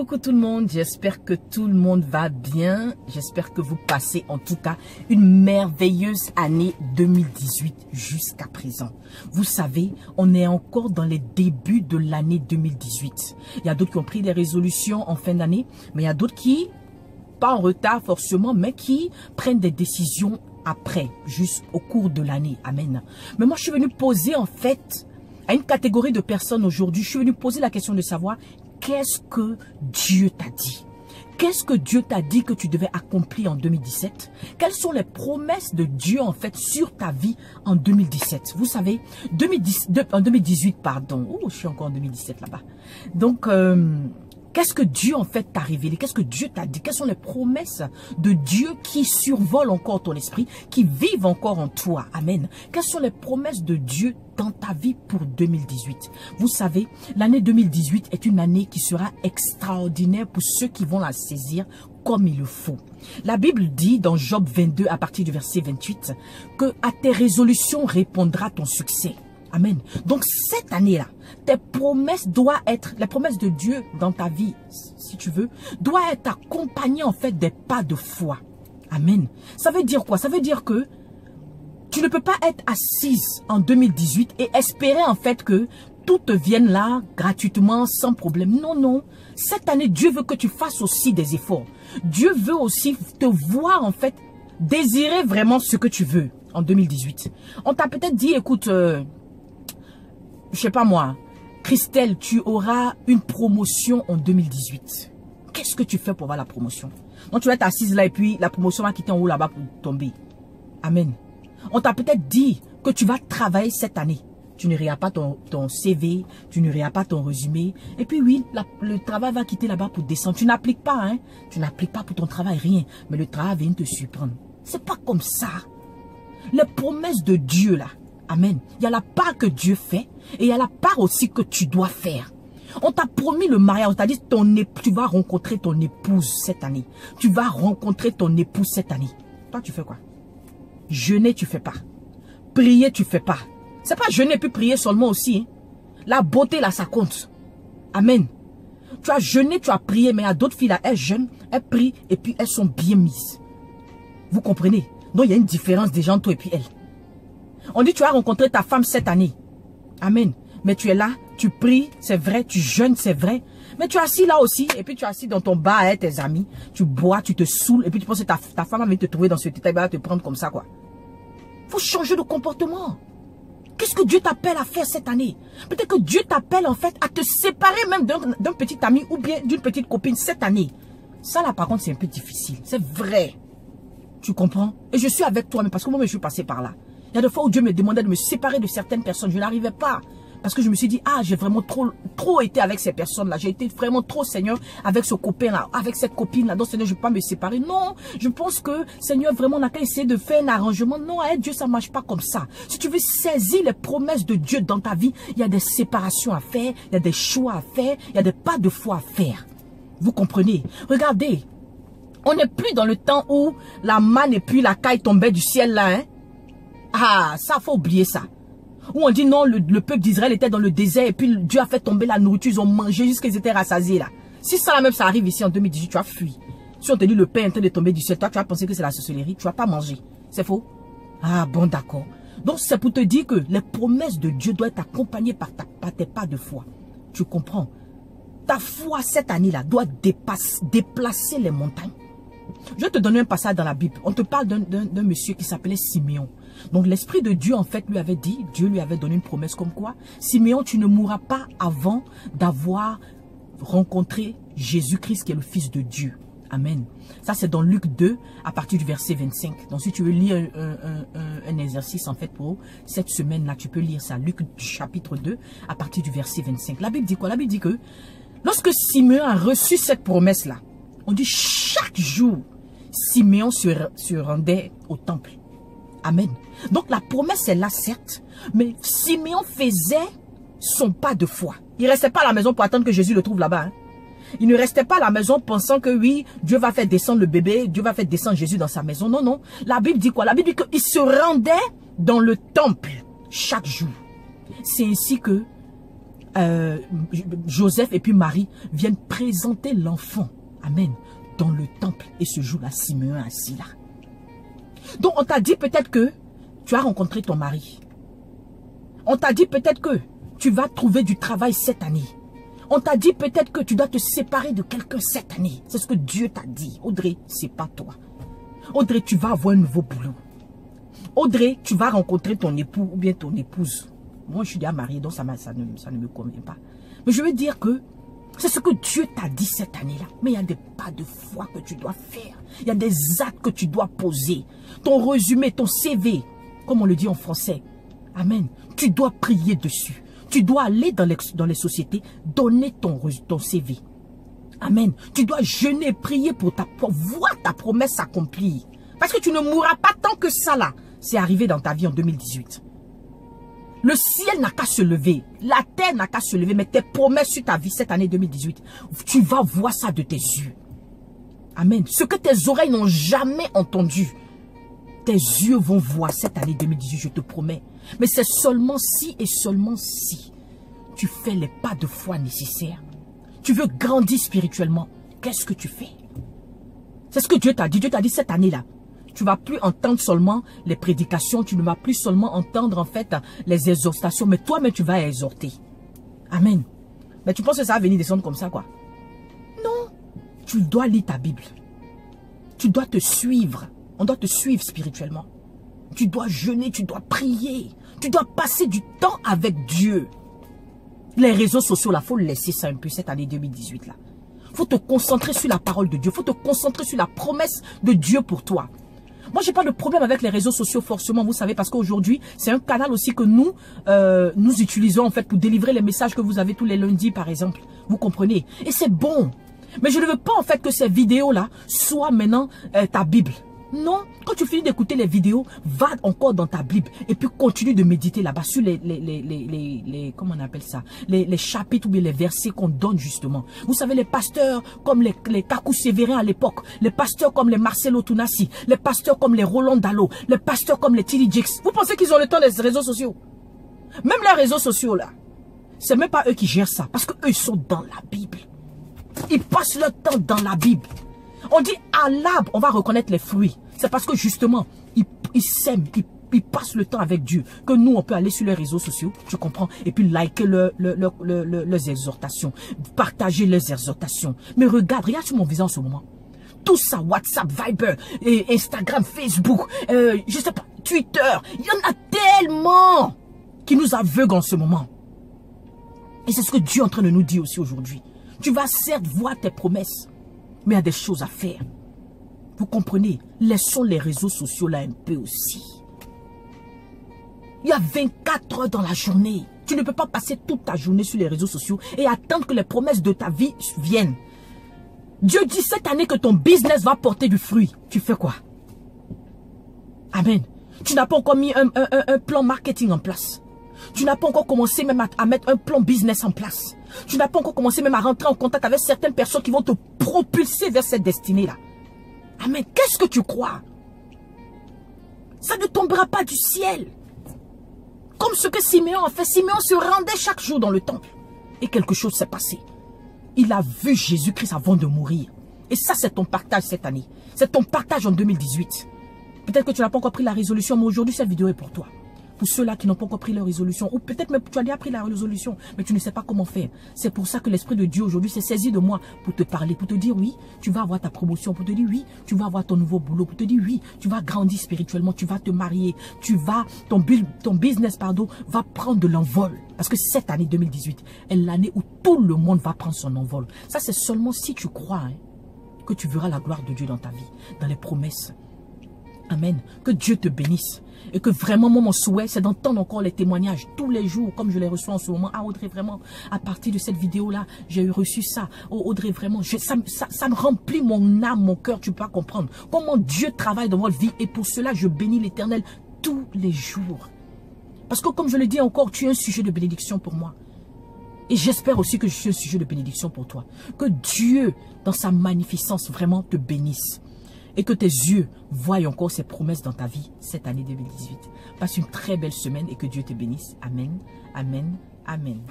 Coucou tout le monde, j'espère que tout le monde va bien. J'espère que vous passez en tout cas une merveilleuse année 2018 jusqu'à présent. Vous savez, on est encore dans les débuts de l'année 2018. Il y a d'autres qui ont pris des résolutions en fin d'année, mais il y a d'autres qui, pas en retard forcément, mais qui prennent des décisions après, juste au cours de l'année. Amen. Mais moi, je suis venu poser en fait à une catégorie de personnes aujourd'hui, je suis venu poser la question de savoir qu'est-ce que Dieu t'a dit? Qu'est-ce que Dieu t'a dit que tu devais accomplir en 2017? Quelles sont les promesses de Dieu en fait sur ta vie en 2017? Vous savez, en 2018, pardon. Oh, je suis encore en 2017 là-bas. Donc, qu'est-ce que Dieu en fait t'a révélé? Qu'est-ce que Dieu t'a dit? Quelles sont les promesses de Dieu qui survolent encore ton esprit, qui vivent encore en toi? Amen. Quelles sont les promesses de Dieu dans ta vie pour 2018? Vous savez, l'année 2018 est une année qui sera extraordinaire pour ceux qui vont la saisir comme il le faut. La Bible dit dans Job 22 à partir du verset 28 que à tes résolutions répondra ton succès. Amen. Donc cette année-là, tes promesses doivent être, les promesses de Dieu dans ta vie, si tu veux, doivent être accompagnées en fait des pas de foi. Amen. Ça veut dire quoi? Ça veut dire que tu ne peux pas être assise en 2018 et espérer en fait que tout te vienne là gratuitement, sans problème. Non, non. Cette année, Dieu veut que tu fasses aussi des efforts. Dieu veut aussi te voir en fait désirer vraiment ce que tu veux en 2018. On t'a peut-être dit, écoute, je sais pas moi, Christelle, tu auras une promotion en 2018. Qu'est-ce que tu fais pour avoir la promotion? Donc tu vas être assise là et puis la promotion va quitter en haut là-bas pour tomber. Amen. On t'a peut-être dit que tu vas travailler cette année. Tu ne regardes pas ton CV, tu ne regardes pas ton résumé. Et puis oui, le travail va quitter là-bas pour descendre. Tu n'appliques pas, hein. Tu n'appliques pas pour ton travail, rien. Mais le travail vient te surprendre. C'est pas comme ça. Les promesses de Dieu là. Amen. Il y a la part que Dieu fait et il y a la part aussi que tu dois faire. On t'a promis le mariage, on t'a dit tu vas rencontrer ton épouse cette année. Tu vas rencontrer ton épouse cette année. Toi, tu fais quoi? Jeûner, tu fais pas. Prier, tu fais pas. C'est pas jeûner puis prier seulement aussi. Hein. La beauté là, ça compte. Amen. Tu as jeûné, tu as prié, mais il y a d'autres filles là, elles jeûnent, elles prient et puis elles sont bien mises. Vous comprenez? Donc il y a une différence des gens, toi et puis elles. On dit tu as rencontré ta femme cette année. Amen. Mais tu es là, tu pries, c'est vrai, tu jeûnes, c'est vrai. Mais tu es assis là aussi, et puis tu es assis dans ton bar avec tes amis, tu bois, tu te saoules, et puis tu penses que ta femme va venir te trouver dans ce état, elle va te prendre comme ça, quoi. Faut changer de comportement. Qu'est-ce que Dieu t'appelle à faire cette année? Peut-être que Dieu t'appelle en fait à te séparer même d'un petit ami ou bien d'une petite copine cette année. Ça là par contre c'est un peu difficile, c'est vrai. Tu comprends? Et je suis avec toi, mais parce que moi je suis passé par là. Il y a des fois où Dieu me demandait de me séparer de certaines personnes. Je n'arrivais pas. Parce que je me suis dit, ah, j'ai vraiment trop été avec ces personnes-là. J'ai été vraiment trop, Seigneur, avec ce copain-là, avec cette copine-là. Donc, Seigneur, je ne peux pas me séparer. Non, je pense que, Seigneur, vraiment, on n'a qu'à essayer de faire un arrangement. Non, avec Dieu, ça ne marche pas comme ça. Si tu veux saisir les promesses de Dieu dans ta vie, il y a des séparations à faire, il y a des choix à faire, il y a des pas de foi à faire. Vous comprenez? Regardez, on n'est plus dans le temps où la manne et puis la caille tombaient du ciel là, hein. Ah, ça, faut oublier ça. Où on dit non, le peuple d'Israël était dans le désert et puis Dieu a fait tomber la nourriture, ils ont mangé jusqu'à qu'ils étaient rassasiés là. Si ça même ça arrive ici en 2018, tu as fui. Si on te dit le pain est en train de tomber du ciel, toi tu vas penser que c'est la sorcellerie, tu vas pas manger. C'est faux? Ah bon, d'accord. Donc c'est pour te dire que les promesses de Dieu doivent être accompagnées par tes pas de foi. Tu comprends? Ta foi cette année-là doit déplacer les montagnes. Je vais te donner un passage dans la Bible. On te parle d'un monsieur qui s'appelait Siméon. Donc l'Esprit de Dieu en fait lui avait dit, Dieu lui avait donné une promesse comme quoi, Siméon, tu ne mourras pas avant d'avoir rencontré Jésus-Christ qui est le Fils de Dieu. Amen. Ça c'est dans Luc 2 à partir du verset 25. Donc si tu veux lire un exercice en fait pour cette semaine-là, tu peux lire ça. Luc chapitre 2 à partir du verset 25. La Bible dit quoi? La Bible dit que lorsque Siméon a reçu cette promesse-là, on dit chaque jour, Siméon se rendait au temple. Amen. Donc la promesse est là certes, mais Siméon faisait son pas de foi. Il ne restait pas à la maison pour attendre que Jésus le trouve là-bas. Hein. Il ne restait pas à la maison pensant que oui, Dieu va faire descendre le bébé, Dieu va faire descendre Jésus dans sa maison. Non, non. La Bible dit quoi? La Bible dit qu'il se rendait dans le temple chaque jour. C'est ainsi que Joseph et puis Marie viennent présenter l'enfant, amen, dans le temple. Et ce jour-là, Simeon est assis là. Donc on t'a dit peut-être que tu as rencontré ton mari. On t'a dit peut-être que tu vas trouver du travail cette année. On t'a dit peut-être que tu dois te séparer de quelqu'un cette année. C'est ce que Dieu t'a dit. Audrey, c'est pas toi. Audrey, tu vas avoir un nouveau boulot. Audrey, tu vas rencontrer ton époux ou bien ton épouse. Moi, je suis déjà mariée, donc ça ne me convient pas. Mais je veux dire que c'est ce que Dieu t'a dit cette année-là. Mais il y a des pas de foi que tu dois faire. Il y a des actes que tu dois poser. Ton résumé, ton CV, comme on le dit en français. Amen. Tu dois prier dessus. Tu dois aller dans les sociétés, donner ton CV. Amen. Tu dois jeûner, prier pour voir ta promesse s'accomplir. Parce que tu ne mourras pas tant que ça là. C'est arrivé dans ta vie en 2018. Le ciel n'a qu'à se lever. La terre n'a qu'à se lever. Mais tes promesses sur ta vie cette année 2018, tu vas voir ça de tes yeux. Amen. Ce que tes oreilles n'ont jamais entendu, tes yeux vont voir cette année 2018, je te promets. Mais c'est seulement si et seulement si tu fais les pas de foi nécessaires. Tu veux grandir spirituellement. Qu'est-ce que tu fais? C'est ce que Dieu t'a dit. Dieu t'a dit cette année-là. Tu ne vas plus entendre seulement les prédications. Tu ne vas plus seulement entendre en fait les exhortations. Mais toi-même tu vas exhorter. Amen. Mais tu penses que ça va venir descendre comme ça quoi? Non. Tu dois lire ta Bible. Tu dois te suivre. On doit te suivre spirituellement. Tu dois jeûner, tu dois prier. Tu dois passer du temps avec Dieu. Les réseaux sociaux, là, il faut laisser ça un peu cette année 2018 là. Il faut te concentrer sur la parole de Dieu. Il faut te concentrer sur la promesse de Dieu pour toi. Moi, j'ai pas de problème avec les réseaux sociaux forcément, vous savez, parce qu'aujourd'hui, c'est un canal aussi que nous utilisons en fait pour délivrer les messages que vous avez tous les lundis, par exemple. Vous comprenez? Et c'est bon. Mais je ne veux pas en fait que ces vidéos-là soient maintenant ta Bible. Non, quand tu finis d'écouter les vidéos, va encore dans ta Bible et puis continue de méditer là-bas sur comment on appelle ça, les chapitres ou bien les versets qu'on donne justement. Vous savez, les pasteurs comme les Kakou Sévérin à l'époque, les pasteurs comme les Marcelo Tunasi, les pasteurs comme les Roland Dalo, les pasteurs comme les Tilly Jakes. Vous pensez qu'ils ont le temps des réseaux sociaux? Même les réseaux sociaux là, c'est même pas eux qui gèrent ça parce qu'eux ils sont dans la Bible. Ils passent leur temps dans la Bible. On dit à l'arbre, on va reconnaître les fruits. C'est parce que justement, ils s'aiment, ils passent le temps avec Dieu. Que nous, on peut aller sur les réseaux sociaux, tu comprends, et puis liker leurs exhortations, partager leurs exhortations. Mais regarde sur mon visage en ce moment. Tout ça, WhatsApp, Viber, et Instagram, Facebook, je sais pas, Twitter. Il y en a tellement qui nous aveuglent en ce moment. Et c'est ce que Dieu est en train de nous dire aussi aujourd'hui. Tu vas certes voir tes promesses. Mais il y a des choses à faire. Vous comprenez? Laissons les réseaux sociaux là un peu aussi. Il y a 24 heures dans la journée. Tu ne peux pas passer toute ta journée sur les réseaux sociaux et attendre que les promesses de ta vie viennent. Dieu dit cette année que ton business va porter du fruit. Tu fais quoi? Amen. Tu n'as pas encore mis un plan marketing en place. Tu n'as pas encore commencé même à mettre un plan business en place. Tu n'as pas encore commencé même à rentrer en contact avec certaines personnes qui vont te propulser vers cette destinée-là. Amen. Qu'est-ce que tu crois? Ça ne tombera pas du ciel. Comme ce que Simeon a fait. Simeon se rendait chaque jour dans le temple. Et quelque chose s'est passé. Il a vu Jésus-Christ avant de mourir. Et ça, c'est ton partage cette année. C'est ton partage en 2018. Peut-être que tu n'as pas encore pris la résolution, mais aujourd'hui, cette vidéo est pour toi. Pour ceux-là qui n'ont pas encore pris leur résolution, ou peut-être même tu as déjà pris la résolution, mais tu ne sais pas comment faire. C'est pour ça que l'Esprit de Dieu aujourd'hui s'est saisi de moi pour te parler, pour te dire oui, tu vas avoir ta promotion, pour te dire oui, tu vas avoir ton nouveau boulot, pour te dire oui, tu vas grandir spirituellement, tu vas te marier, ton business va prendre de l'envol. Parce que cette année 2018 est l'année où tout le monde va prendre son envol. Ça, c'est seulement si tu crois que tu verras la gloire de Dieu dans ta vie, dans les promesses. Amen. Que Dieu te bénisse. Et que vraiment, moi, mon souhait, c'est d'entendre encore les témoignages tous les jours, comme je les reçois en ce moment. Ah, Audrey, vraiment, à partir de cette vidéo-là, j'ai reçu ça. Oh, Audrey, vraiment, ça me remplit mon âme, mon cœur, tu peux pas comprendre. Comment Dieu travaille dans votre vie. Et pour cela, je bénis l'Éternel tous les jours. Parce que, comme je le dis encore, tu es un sujet de bénédiction pour moi. Et j'espère aussi que je suis un sujet de bénédiction pour toi. Que Dieu, dans sa magnificence, vraiment te bénisse. Et que tes yeux voient encore ses promesses dans ta vie cette année 2018. Passe une très belle semaine et que Dieu te bénisse. Amen, amen, amen.